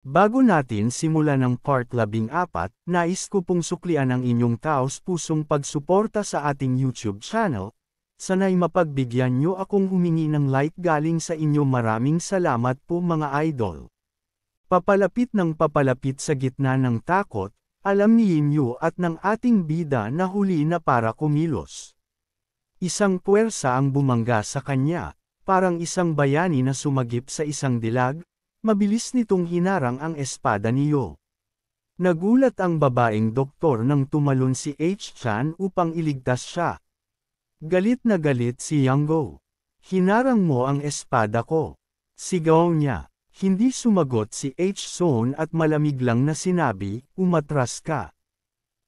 Bago natin simulan ang part 14, nais ko pong suklian ang inyong taos-pusong pagsuporta sa ating YouTube channel. Sana'y mapagbigyan nyo akong humingi ng like galing sa inyo. Maraming salamat po mga idol. Papalapit ng papalapit sa gitna ng takot, alam ni Yinyu at ng ating bida na huli na para kumilos. Isang puwersa ang bumangga sa kanya, parang isang bayani na sumagip sa isang dilag. Mabilis nitong hinarang ang espada ni Yo. Nagulat ang babaeng doktor nang tumalon si H-chan upang iligtas siya. Galit na galit si Yang Go. Hinarang mo ang espada ko. Sigaw niya. Hindi sumagot si H-son at malamig lang na sinabi, umatras ka.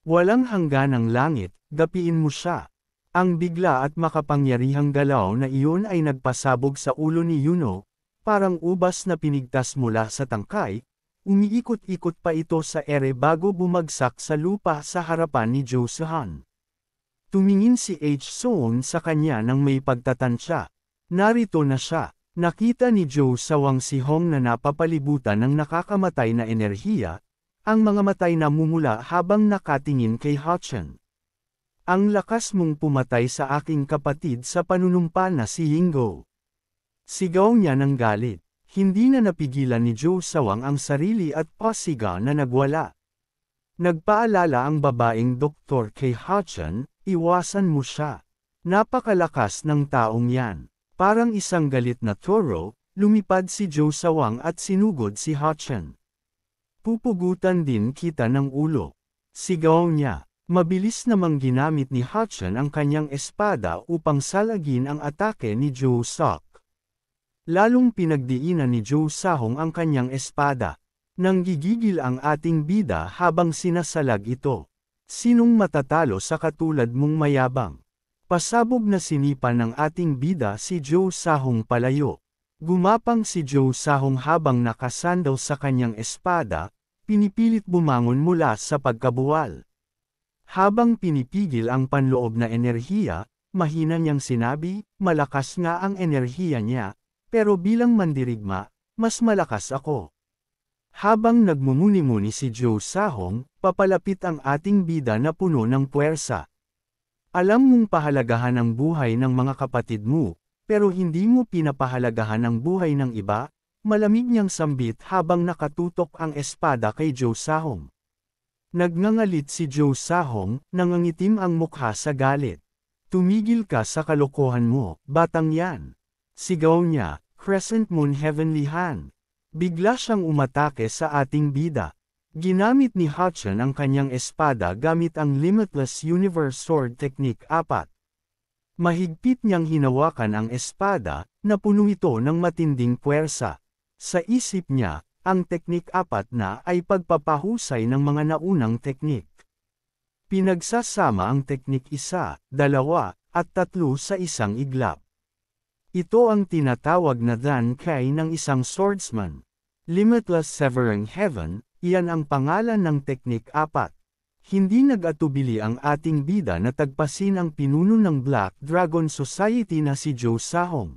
Walang hangganang langit, gapiin mo siya. Ang bigla at makapangyarihang galaw na iyon ay nagpasabog sa ulo ni Yuno. Parang ubas na pinigtas mula sa tangkay, umiikot-ikot pa ito sa ere bago bumagsak sa lupa sa harapan ni Jo Seon. Tumingin si H-son sa kanya nang may pagtatansya. Narito na siya. Nakita ni Jo Sawang si Hong na napapalibutan ng nakakamatay na enerhiya, ang mga matay na mumula habang nakatingin kay Hachan. Ang lakas mong pumatay sa aking kapatid sa panunumpa na si Yingo. Sigaw niya ng galit. Hindi na napigilan ni Jo Sawang ang sarili at pasiga na nagwala. Nagpaalala ang babaeng doktor kay Hachan, iwasan mo siya. Napakalakas ng taong yan. Parang isang galit na toro, lumipad si Jo Sawang at sinugod si Hachan. Pupugutan din kita ng ulo. Sigaw niya. Mabilis namang ginamit ni Hachan ang kanyang espada upang salagin ang atake ni Jo Sok. Lalong pinagdiinan ni Jo Sahong ang kanyang espada. Nanggigigil ang ating bida habang sinasalag ito. Sinong matatalo sa katulad mong mayabang? Pasabog na sinipa ng ating bida si Jo Sahong palayo. Gumapang si Jo Sahong habang nakasandal sa kanyang espada, pinipilit bumangon mula sa pagkabuwal. Habang pinipigil ang panloob na enerhiya, mahina niyang sinabi, malakas nga ang enerhiya niya. Pero bilang mandirigma, mas malakas ako. Habang nagmumuni-muni si Jo Sahong, papalapit ang ating bida na puno ng puwersa. Alam mong pahalagahan ang buhay ng mga kapatid mo, pero hindi mo pinapahalagahan ang buhay ng iba, malamig niyang sambit habang nakatutok ang espada kay Jo Sahong. Nagngangalit si Jo Sahong, nangangitim ang mukha sa galit. Tumigil ka sa kalokohan mo, batang yan. Sigaw niya, Crescent Moon Heavenly Hand. Bigla siyang umatake sa ating bida. Ginamit ni Hachan ang kanyang espada gamit ang Limitless Universe Sword Technique 4. Mahigpit niyang hinawakan ang espada, na puno ito ng matinding puwersa. Sa isip niya, ang Technique 4 na ay pagpapahusay ng mga naunang teknik. Pinagsasama ang Technique 1, 2, at 3 sa isang iglap. Ito ang tinatawag na Dan Kai ng isang swordsman. Limitless Severing Heaven, iyan ang pangalan ng Technique 4. Hindi nag-atubili ang ating bida na tagpasin ang pinuno ng Black Dragon Society na si Jo Sahong.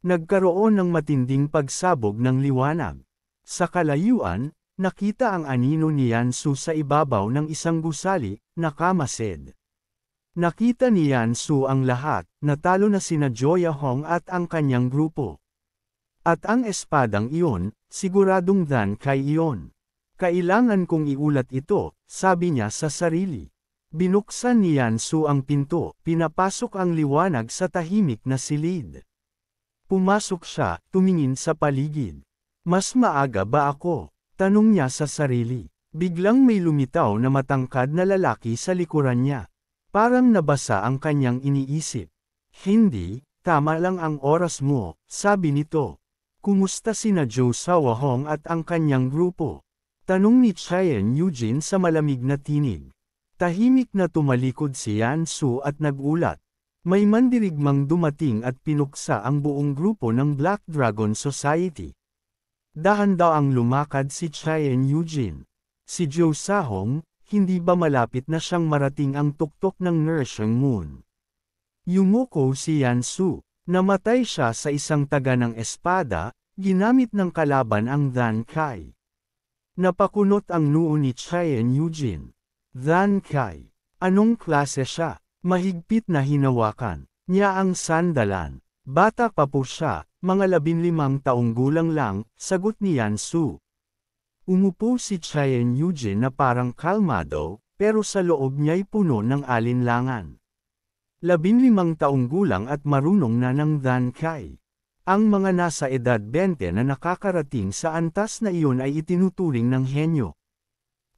Nagkaroon ng matinding pagsabog ng liwanag. Sa kalayuan, nakita ang anino ni Yansu sa ibabaw ng isang gusali, nakamasid. Nakita ni Yansu ang lahat, natalo na sina Joya Hong at ang kanyang grupo. At ang espadang iyon, siguradong Dan Kai iyon. Kailangan kong iulat ito, sabi niya sa sarili. Binuksan ni Yansu ang pinto, pinapasok ang liwanag sa tahimik na silid. Pumasok siya, tumingin sa paligid. Mas maaga ba ako? Tanong niya sa sarili. Biglang may lumitaw na matangkad na lalaki sa likuran niya. Parang nabasa ang kanyang iniisip. Hindi, tama lang ang oras mo, sabi nito. Kumusta sina Jo Sawahong at ang kanyang grupo? Tanong ni Chien Eugene sa malamig na tinig. Tahimik na tumalikod si Yansu at nagulat. May mandirigmang dumating at pinuksa ang buong grupo ng Black Dragon Society. Dahan-daang lumakad si Chien Eugene. Si Jo Sahong, hindi ba malapit na siyang marating ang tuktok ng Nourishing Moon? Yumuko si Yansu. Namatay siya sa isang taga ng espada, ginamit ng kalaban ang Dan Kai. Napakunot ang noo ni Chien Eugene. Dan Kai. Anong klase siya? Mahigpit na hinawakan niya ang sandalan. Bata pa po siya, mga 15 taong gulang lang, sagot ni Yansu. Umupo si Chien Eugene na parang kalmado, pero sa loob niya'y puno ng alinlangan. 15 taong gulang at marunong na ng Dan Kai. Ang mga nasa edad 20 na nakakarating sa antas na iyon ay itinuturing ng henyo.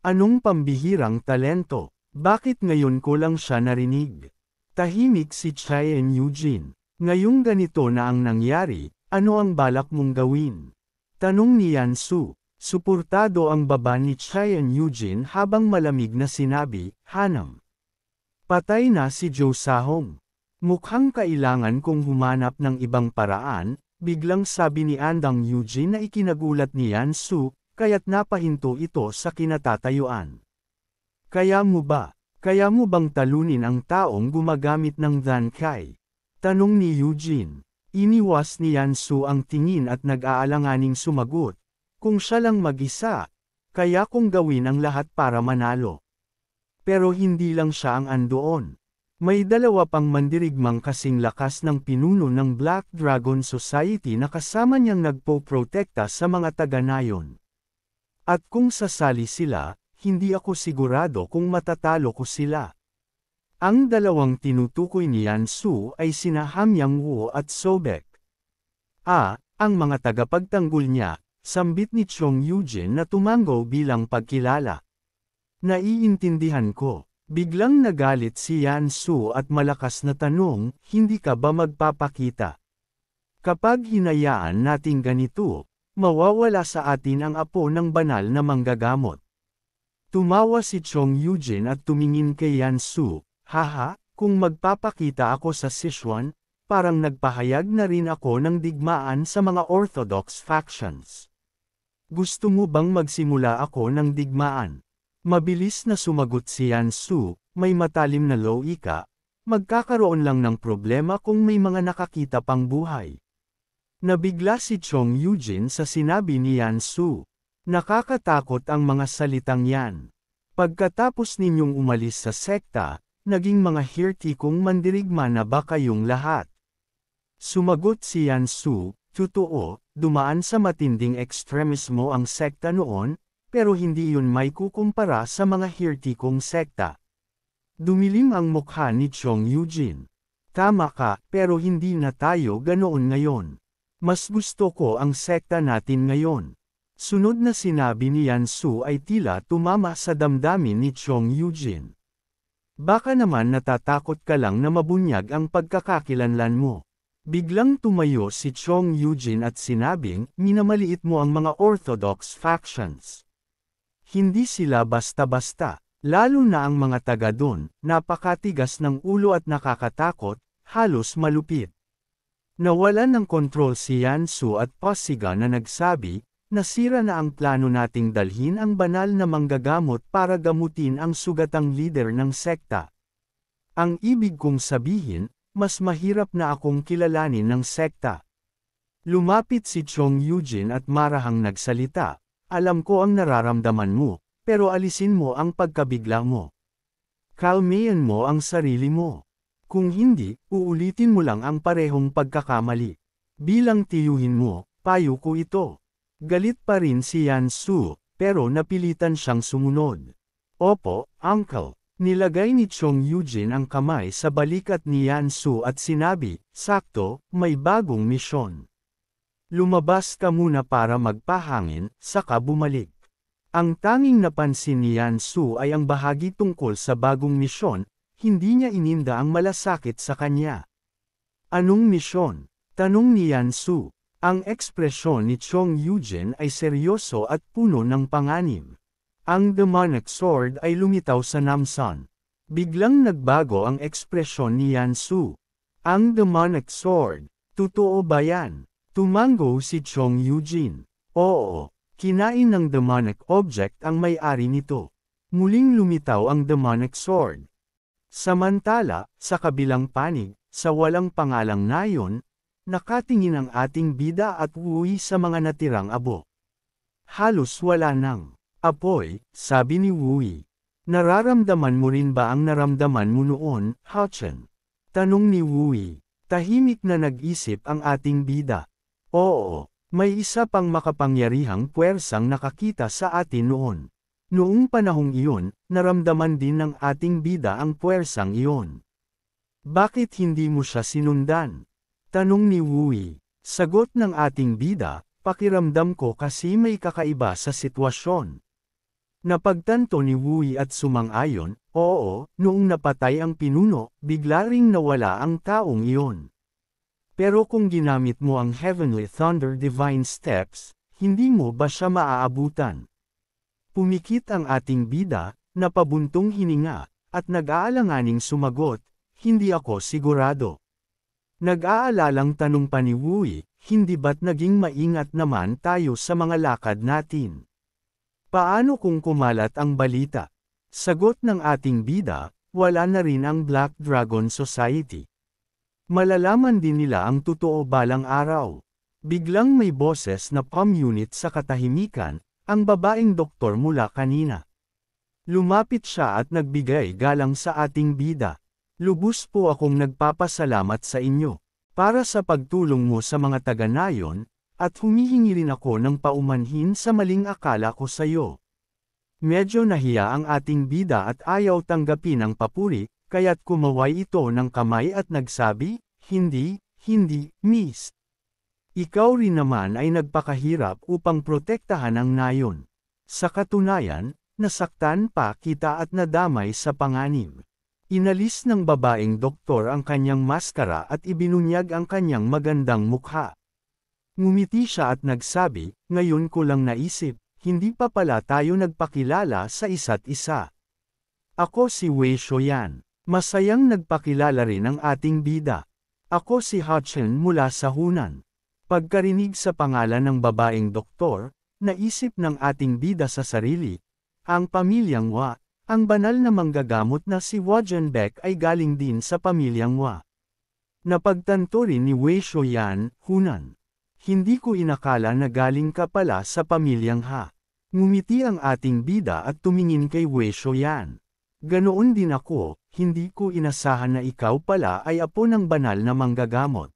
Anong pambihirang talento? Bakit ngayon ko lang siya narinig? Tahimik si Chien Eugene. Ngayong ganito na ang nangyari, ano ang balak mong gawin? Tanong ni Yansu. Suportado ang baba ni Chien Eugene habang malamig na sinabi, Hanam. Patay na si Joe Sahong. Mukhang kailangan kong humanap ng ibang paraan, biglang sabi ni Andang Eugene na ikinagulat ni Yansu, kaya't napahinto ito sa kinatatayuan. Kaya mo bang talunin ang taong gumagamit ng Dan Kai? Tanong ni Eugene. Iniwas ni Yansu ang tingin at nag-aalanganing sumagot. Kung siya lang mag-isa, kaya kong gawin ang lahat para manalo. Pero hindi lang siya ang andoon. May 2 pang mandirigmang kasing lakas ng pinuno ng Black Dragon Society na kasama niyang nagpo-protekta sa mga taga-nayon. At kung sasali sila, hindi ako sigurado kung matatalo ko sila. Ang 2 tinutukoy ni Yansu ay sina Hamyang Wu at Sobek. Ang mga tagapagtanggol niya, sambit ni Chong Eugene na tumango bilang pagkilala. Naiintindihan ko. Biglang nagalit si Yansu at malakas na tanong, hindi ka ba magpapakita? Kapag hinayaan nating ganito, mawawala sa atin ang apo ng banal na manggagamot. Tumawa si Chong Eugene at tumingin kay Yansu, haha, kung magpapakita ako sa Sichuan, parang nagpahayag na rin ako ng digmaan sa mga orthodox factions. Gusto mo bang magsimula ako ng digmaan? Mabilis na sumagot si Yansu, may matalim na logika, magkakaroon lang ng problema kung may mga nakakita pang buhay. Nabigla si Chong Eugene sa sinabi ni Yansu. Nakakatakot ang mga salitang yan. Pagkatapos ninyong umalis sa sekta, naging mga hirtikong mandirigma na ba kayong lahat? Sumagot si Yansu, totoo, dumaan sa matinding ekstremismo ang sekta noon, pero hindi yun may kukumpara sa mga hirtikong sekta. Dumilim ang mukha ni Chong Eugene. Tama ka, pero hindi na tayo ganoon ngayon. Mas gusto ko ang sekta natin ngayon. Sunod na sinabi ni Yansu ay tila tumama sa damdamin ni Chong Eugene. Baka naman natatakot ka lang na mabunyag ang pagkakakilanlan mo. Biglang tumayo si Chong Eugene at sinabing, minamaliit mo ang mga orthodox factions. Hindi sila basta-basta, lalo na ang mga taga doon, napakatigas ng ulo at nakakatakot, halos malupit. Nawalan ng kontrol si Yansu at Pasiga na nagsabi, nasira na ang plano nating dalhin ang banal na manggagamot para gamutin ang sugatang leader ng sekta. Ang ibig kong sabihin, mas mahirap na akong kilalanin ng sekta. Lumapit si Chong Eugene at marahang nagsalita. Alam ko ang nararamdaman mo, pero alisin mo ang pagkabigla mo. Kalmayan mo ang sarili mo. Kung hindi, uulitin mo lang ang parehong pagkakamali. Bilang tiyuhin mo, payo ko ito. Galit pa rin si Yansu, pero napilitan siyang sumunod. Opo, uncle. Nilagay ni Chong Eugene ang kamay sa balikat ni Yansu at sinabi, sakto, may bagong misyon. Lumabas ka muna para magpahangin, saka bumalik. Ang tanging napansin ni Yansu ay ang bahagi tungkol sa bagong misyon, hindi niya ininda ang malasakit sa kanya. Anong misyon? Tanong ni Yansu. Ang ekspresyon ni Chong Eugene ay seryoso at puno ng panganib. Ang demonic sword ay lumitaw sa Namsan. Biglang nagbago ang ekspresyon ni Yansu. Ang demonic sword, totoo ba yan? Tumango si Chong Eugene. Oo, kinain ng demonic object ang may-ari nito. Muling lumitaw ang demonic sword. Samantala, sa kabilang panig, sa walang pangalang nayon, nakatingin ang ating bida at uwi sa mga natirang abo. Halos wala nang Apoy, sabi ni Wui. Nararamdaman mo rin ba ang naramdaman mo noon, Hao-chen? Tanong ni Wui. Tahimik na nag-isip ang ating bida. Oo, may isa pang makapangyarihang puwersang nakakita sa atin noon. Noong panahong iyon, naramdaman din ng ating bida ang puwersang iyon. Bakit hindi mo siya sinundan? Tanong ni Wui. Sagot ng ating bida, pakiramdam ko kasi may kakaiba sa sitwasyon. Napagtanto ni Wui at sumang-ayon, oo, noong napatay ang pinuno, bigla ring nawala ang taong iyon. Pero kung ginamit mo ang Heavenly Thunder Divine Steps, hindi mo ba siya maaabutan? Pumikit ang ating bida, napabuntong hininga, at nag-aalanganing sumagot, hindi ako sigurado. Nag-aalalang tanong pa ni Wui, hindi ba't naging maingat naman tayo sa mga lakad natin? Paano kung kumalat ang balita? Sagot ng ating bida, wala na rin ang Black Dragon Society. Malalaman din nila ang totoo balang araw. Biglang may boses na unit sa katahimikan, ang babaeng doktor mula kanina. Lumapit siya at nagbigay galang sa ating bida. Lubos po akong nagpapasalamat sa inyo, para sa pagtulong mo sa mga taga-nayon, at humihingi rin ako ng paumanhin sa maling akala ko sa iyo. Medyo nahiya ang ating bida at ayaw tanggapin ang papuri, kaya't kumaway ito ng kamay at nagsabi, hindi, miss. Ikaw rin naman ay nagpakahirap upang protektahan ang nayon. Sa katunayan, nasaktan pa kita at nadamay sa panganib. Inalis ng babaeng doktor ang kanyang maskara at ibinunyag ang kanyang magandang mukha. Ngumiti siya at nagsabi, ngayon ko lang naisip, hindi pa pala tayo nagpakilala sa isa't isa. Ako si Wei Shoyan. Masayang nagpakilala rin ang ating bida. Ako si Hao-chen mula sa Hunan. Pagkarinig sa pangalan ng babaeng doktor, naisip ng ating bida sa sarili, ang pamilyang Wa, ang banal na manggagamot na si Hua Jianbek ay galing din sa pamilyang Wa. Napagtanto rin ni Wei Shoyan, Hunan. Hindi ko inakala na galing ka pala sa pamilyang Ha. Ngumiti ang ating bida at tumingin kay Wei Shoyan. Ganoon din ako, hindi ko inasahan na ikaw pala ay apo ng banal na manggagamot.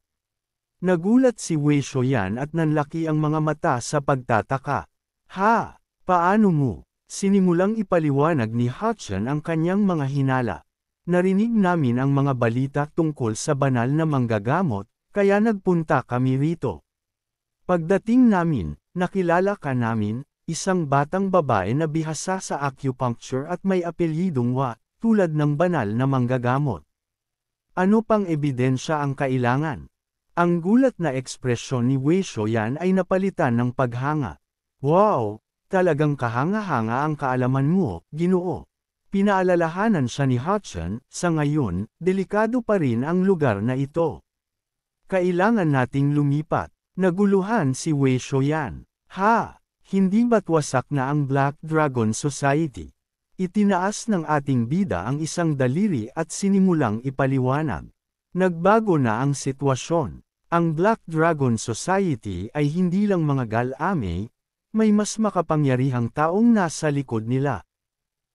Nagulat si Wei Shoyan at nanlaki ang mga mata sa pagtataka. Ha? Paano mo? Sinimulang ipaliwanag ni Hao-chen ang kanyang mga hinala. Narinig namin ang mga balita tungkol sa banal na manggagamot, kaya nagpunta kami rito. Pagdating namin, nakilala ka namin, isang batang babae na bihasa sa acupuncture at may apelyidong Wa, tulad ng banal na manggagamot. Ano pang ebidensya ang kailangan? Ang gulat na ekspresyon ni Wei Shoyan ay napalitan ng paghanga. Wow! Talagang kahanga-hanga ang kaalaman mo, Ginoo. Pinaalalahanan siya ni Hao-chen, sa ngayon, delikado pa rin ang lugar na ito. Kailangan nating lumipat. Naguluhan si Wei Shoyan. Ha! Hindi ba't wasak na ang Black Dragon Society? Itinaas ng ating bida ang isang daliri at sinimulang ipaliwanag. Nagbago na ang sitwasyon. Ang Black Dragon Society ay hindi lang mga galame, may mas makapangyarihang taong nasa likod nila.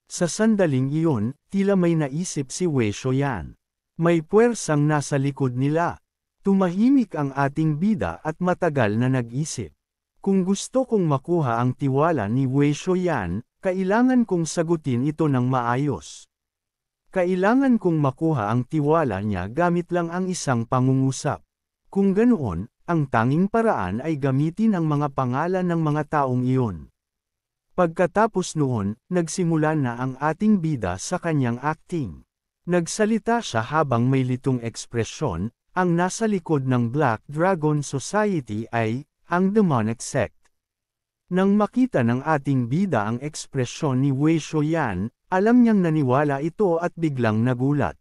Sa sandaling iyon, tila may naisip si Wei Shoyan. May puwersang nasa likod nila. Tumahimik ang ating bida at matagal na nag-isip. Kung gusto kong makuha ang tiwala ni Wei Shoyan, kailangan kong sagutin ito ng maayos. Kailangan kong makuha ang tiwala niya gamit lang ang isang pangungusap. Kung ganoon, ang tanging paraan ay gamitin ang mga pangalan ng mga taong iyon. Pagkatapos noon, nagsimula na ang ating bida sa kanyang acting. Nagsalita siya habang may litong ekspresyon. Ang nasa likod ng Black Dragon Society ay, ang demonic sect. Nang makita ng ating bida ang ekspresyon ni Wei Shoyan, alam niyang naniwala ito at biglang nagulat.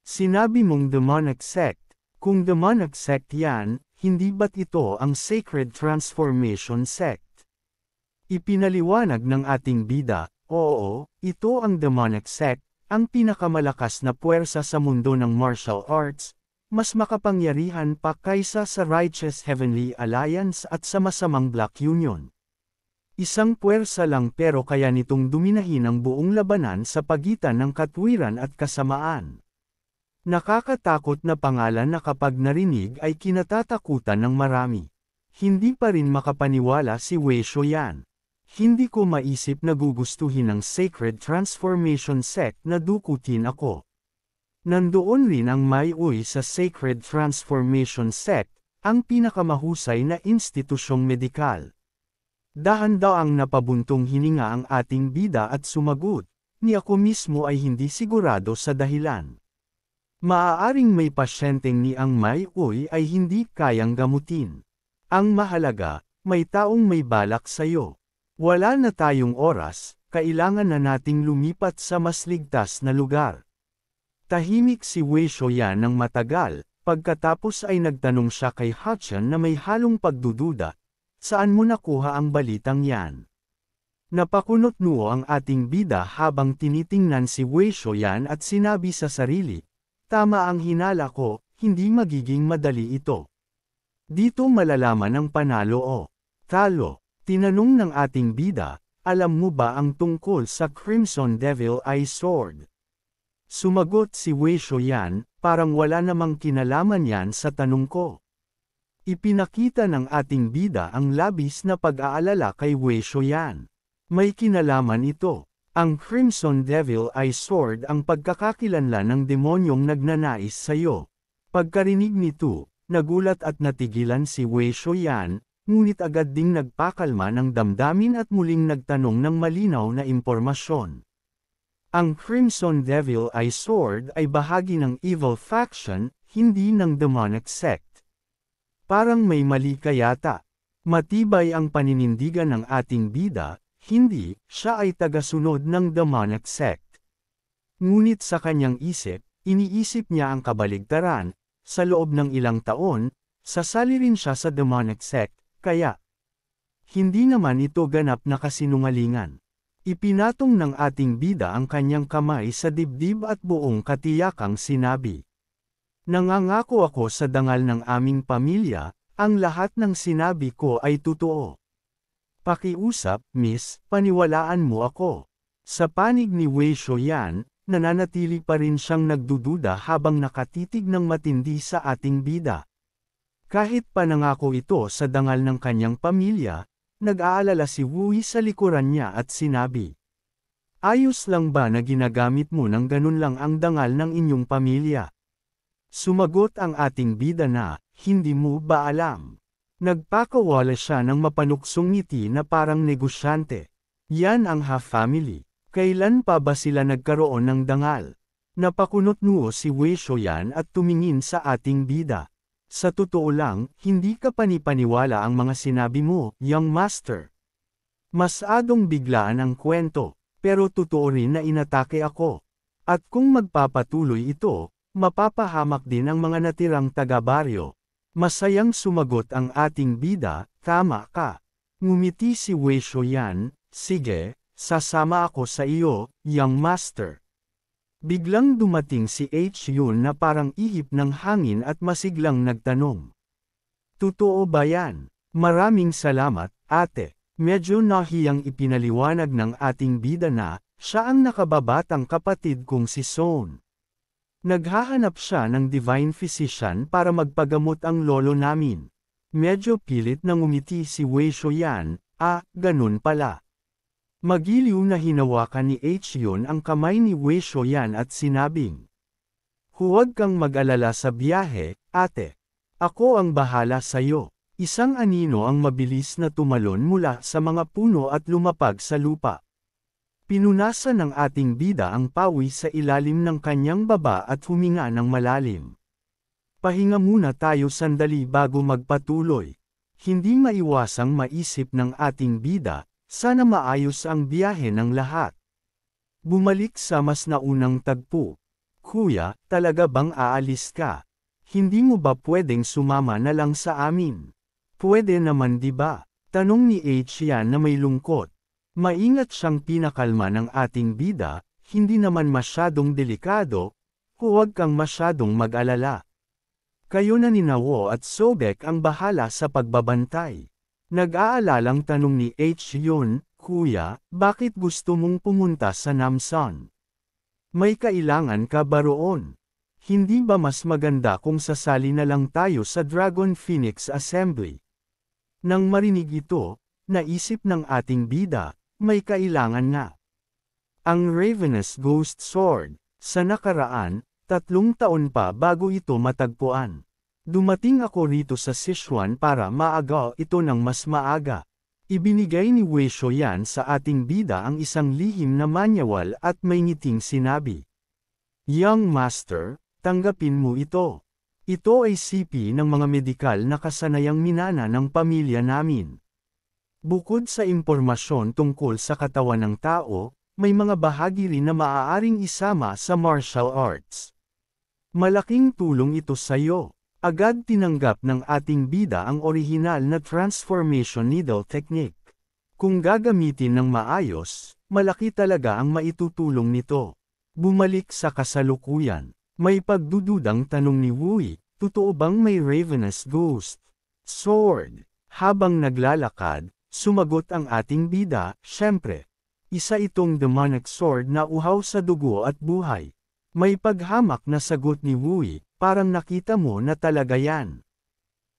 Sinabi mong demonic sect, kung demonic sect yan, hindi ba't ito ang Sacred Transformation Sect? Ipinaliwanag ng ating bida, oo, ito ang demonic sect, ang pinakamalakas na puwersa sa mundo ng martial arts, mas makapangyarihan pa kaysa sa Righteous Heavenly Alliance at sa masamang Black Union. Isang puwersa lang pero kaya nitong duminahin ang buong labanan sa pagitan ng katwiran at kasamaan. Nakakatakot na pangalan na kapag narinig ay kinatatakutan ng marami. Hindi pa rin makapaniwala si Wei Shoyan. Hindi ko maisip na gugustuhin ng Sacred Transformation Sect na dukutin ako. Nandoon rin ang Mai Uy sa Sacred Transformation Sect, ang pinakamahusay na institusyong medikal. Dahan-daang napabuntong hininga ang ating bida at sumagot, ni ako mismo ay hindi sigurado sa dahilan. Maaaring may pasyenteng ni ang Mai Uy ay hindi kayang gamutin. Ang mahalaga, may taong may balak sa'yo. Wala na tayong oras, kailangan na nating lumipat sa mas ligtas na lugar. Tahimik si Wei Shoyan ng matagal, pagkatapos ay nagtanong siya kay Hachan na may halong pagdududa. Saan mo nakuha ang balitang yan? Napakunot noo ang ating bida habang tinitingnan si Wei Shoyan at sinabi sa sarili, tama ang hinala ko, hindi magiging madali ito. Dito malalaman ang panalo o talo. Tinanong ng ating bida, alam mo ba ang tungkol sa Crimson Devil Eye Sword? Sumagot si Wei Shoyan, parang wala namang kinalaman yan sa tanong ko. Ipinakita ng ating bida ang labis na pag-aalala kay Wei Shoyan. May kinalaman ito. Ang Crimson Devil Eye Sword ang pagkakakilanlan ng demonyong nagnanais sa'yo. Pagkarinig nito, nagulat at natigilan si Wei Shoyan, ngunit agad ding nagpakalma ng damdamin at muling nagtanong ng malinaw na impormasyon. Ang Crimson Devil Eye Sword ay bahagi ng Evil Faction, hindi ng Demonic Sect. Parang may mali ka yata. Matibay ang paninindigan ng ating bida, hindi, siya ay tagasunod ng Demonic Sect. Ngunit sa kanyang isip, iniisip niya ang kabaligtaran, sa loob ng ilang taon, sasali rin siya sa Demonic Sect, kaya hindi naman ito ganap na kasinungalingan. Ipinatong ng ating bida ang kanyang kamay sa dibdib at buong katiyakang sinabi. Nangangako ako sa dangal ng aming pamilya, ang lahat ng sinabi ko ay totoo. Pakiusap, miss, paniwalaan mo ako. Sa panig ni Wei Shoyan, nananatili pa rin siyang nagdududa habang nakatitig ng matindi sa ating bida. Kahit pa nangako ito sa dangal ng kanyang pamilya, nag-aalala si Wui sa likuran niya at sinabi. Ayos lang ba na ginagamit mo ng ganun lang ang dangal ng inyong pamilya? Sumagot ang ating bida na, hindi mo ba alam? Nagpakawala siya ng mapanuksong ngiti na parang negosyante. Yan ang Ha-family. Kailan pa ba sila nagkaroon ng dangal? Napakunot noo si Wei Shoyan at tumingin sa ating bida. Sa totoo lang, hindi ka panipaniwala ang mga sinabi mo, young master. Masadong biglaan ang kwento, pero totoo rin na inatake ako. At kung magpapatuloy ito, mapapahamak din ang mga natirang taga-baryo. Masayang sumagot ang ating bida, tama ka. Ngumiti si Wei Shoyan, sige, sasama ako sa iyo, young master. Biglang dumating si Hyun na parang ihip ng hangin at masiglang nagtanong. Totoo ba yan? Maraming salamat, ate. Medyo nahiyang ipinaliwanag ng ating bida na, siya ang nakababatang kapatid kong si Son. Naghahanap siya ng divine physician para magpagamot ang lolo namin. Medyo pilit na ngumiti si Wei Shoyan, ganun pala. Magiliw na hinawakan ni Hyun ang kamay ni Wei Shoyan at sinabing, huwag kang mag-alala sa biyahe, ate. Ako ang bahala sa'yo. Isang anino ang mabilis na tumalon mula sa mga puno at lumapag sa lupa. Pinunasan ng ating bida ang pawis sa ilalim ng kanyang baba at huminga ng malalim. Pahinga muna tayo sandali bago magpatuloy. Hindi maiwasang maisip ng ating bida, sana maayos ang biyahe ng lahat. Bumalik sa mas naunang tagpo. Kuya, talaga bang aalis ka? Hindi mo ba pwedeng sumama na lang sa amin? Pwede naman di ba? Tanong ni Hyun na may lungkot. Maingat siyang pinakalma ng ating bida, hindi naman masyadong delikado, huwag kang masyadong mag-alala. Kayo na ni Nawo at Sobek ang bahala sa pagbabantay. Nag-aalalang tanong ni H. Yun, Kuya, bakit gusto mong pumunta sa Namsan? May kailangan ka ba roon? Hindi ba mas maganda kung sasali na lang tayo sa Dragon Phoenix Assembly? Nang marinig ito, naisip ng ating bida, may kailangan nga. Ang Ravenous Ghost Sword, sa nakaraan, 3 taon pa bago ito matagpuan. Dumating ako rito sa Sichuan para maaga ito ng mas maaga. Ibinigay ni Wei Shuo yan sa ating bida ang isang lihim na manyawal at may ngiting sinabi. Young Master, tanggapin mo ito. Ito ay sipi ng mga medikal na kasanayang minana ng pamilya namin. Bukod sa impormasyon tungkol sa katawan ng tao, may mga bahagi rin na maaaring isama sa martial arts. Malaking tulong ito sa iyo. Agad tinanggap ng ating bida ang orihinal na transformation needle technique. Kung gagamitin ng maayos, malaki talaga ang maitutulong nito. Bumalik sa kasalukuyan. May pagdududang tanong ni Wui, totoo bang may Ravenous Ghost Sword? Habang naglalakad, sumagot ang ating bida, syempre. Isa itong demonic sword na uhaw sa dugo at buhay. May paghamak na sagot ni Wui, parang nakita mo na talaga yan.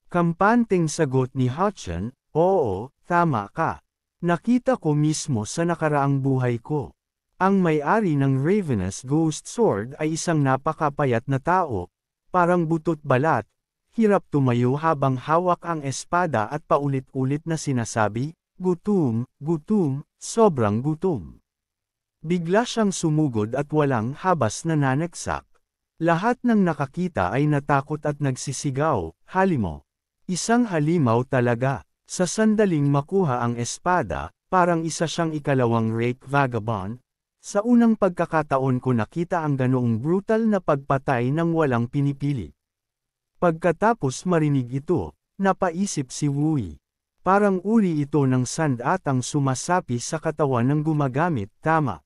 Kampanteng sagot ni Hachan, oo, tama ka. Nakita ko mismo sa nakaraang buhay ko. Ang may-ari ng Ravenous Ghost Sword ay isang napakapayat na tao, parang butot balat, hirap tumayo habang hawak ang espada at paulit-ulit na sinasabi, gutom, gutom, sobrang gutom. Bigla siyang sumugod at walang habas na naneksak. Lahat ng nakakita ay natakot at nagsisigaw, halimo. Isang halimaw talaga. Sa sandaling makuha ang espada, parang isa siyang ikalawang rake vagabond. Sa unang pagkakataon ko nakita ang ganoong brutal na pagpatay ng walang pinipili. Pagkatapos marinig ito, napaisip si Wui. Parang uri ito ng sandatang sumasapi sa katawan ng gumagamit, tama.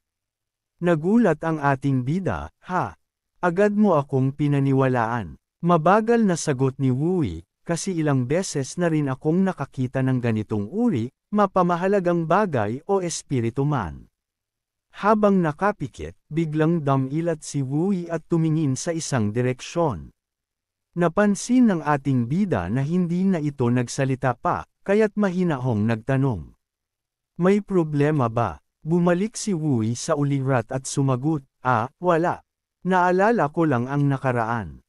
Nagulat ang ating bida, ha? Agad mo akong pinaniwalaan. Mabagal na sagot ni Wui, kasi ilang beses na rin akong nakakita ng ganitong uri, mapamahalagang bagay o espiritu man. Habang nakapikit, biglang damilat si Wui at tumingin sa isang direksyon. Napansin ng ating bida na hindi na ito nagsalita pa, kaya't mahinahong nagtanong. May problema ba? Bumalik si Wui sa ulirat at sumagot, wala. Naalala ko lang ang nakaraan.